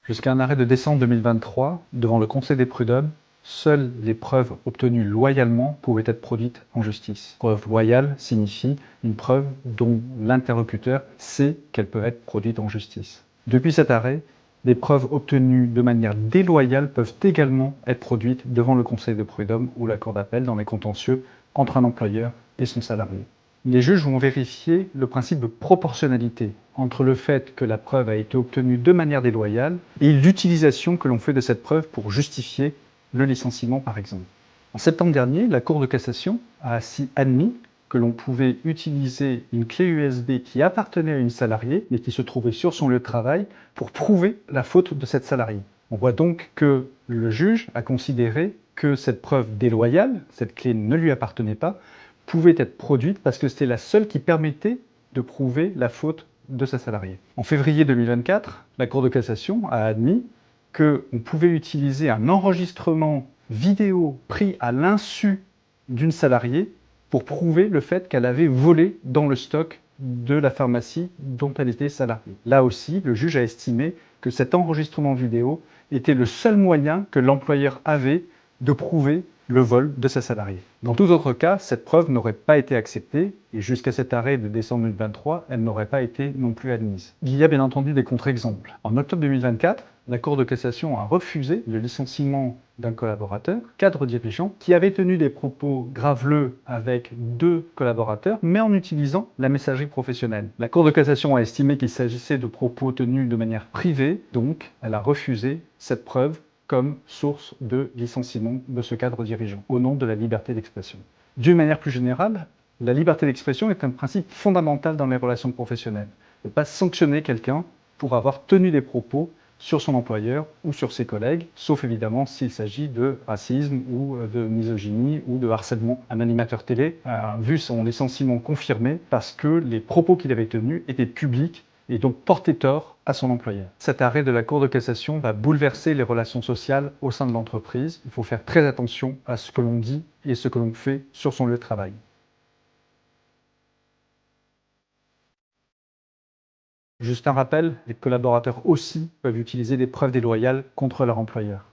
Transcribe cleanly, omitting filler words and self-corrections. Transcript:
Jusqu'à un arrêt de décembre 2023, devant le Conseil des prud'hommes, seules les preuves obtenues loyalement pouvaient être produites en justice. Preuve loyale signifie une preuve dont l'interlocuteur sait qu'elle peut être produite en justice. Depuis cet arrêt, des preuves obtenues de manière déloyale peuvent également être produites devant le Conseil des prud'hommes ou la Cour d'appel dans les contentieux entre un employeur et son salarié. Les juges vont vérifier le principe de proportionnalité entre le fait que la preuve a été obtenue de manière déloyale et l'utilisation que l'on fait de cette preuve pour justifier le licenciement, par exemple. En septembre dernier, la Cour de cassation a admis que l'on pouvait utiliser une clé USB qui appartenait à une salariée, mais qui se trouvait sur son lieu de travail, pour prouver la faute de cette salariée. On voit donc que le juge a considéré que cette preuve déloyale, cette clé ne lui appartenait pas, pouvait être produite parce que c'était la seule qui permettait de prouver la faute de sa salariée. En février 2024, la Cour de cassation a admis qu'on pouvait utiliser un enregistrement vidéo pris à l'insu d'une salariée pour prouver le fait qu'elle avait volé dans le stock de la pharmacie dont elle était salariée. Là aussi, le juge a estimé que cet enregistrement vidéo était le seul moyen que l'employeur avait de prouver le vol de sa salariée. Dans tout autre cas, cette preuve n'aurait pas été acceptée et jusqu'à cet arrêt de décembre 2023, elle n'aurait pas été non plus admise. Il y a bien entendu des contre-exemples. En octobre 2024, la Cour de cassation a refusé le licenciement d'un collaborateur, cadre dirigeant, qui avait tenu des propos graveleux avec 2 collaborateurs, mais en utilisant la messagerie professionnelle. La Cour de cassation a estimé qu'il s'agissait de propos tenus de manière privée, donc elle a refusé cette preuve comme source de licenciement de ce cadre dirigeant, au nom de la liberté d'expression. D'une manière plus générale, la liberté d'expression est un principe fondamental dans les relations professionnelles. Ne pas sanctionner quelqu'un pour avoir tenu des propos sur son employeur ou sur ses collègues, sauf évidemment s'il s'agit de racisme ou de misogynie ou de harcèlement. Un animateur télé a vu son licenciement confirmé parce que les propos qu'il avait tenus étaient publics et donc porter tort à son employeur. Cet arrêt de la Cour de cassation va bouleverser les relations sociales au sein de l'entreprise. Il faut faire très attention à ce que l'on dit et ce que l'on fait sur son lieu de travail. Juste un rappel, les collaborateurs aussi peuvent utiliser des preuves déloyales contre leur employeur.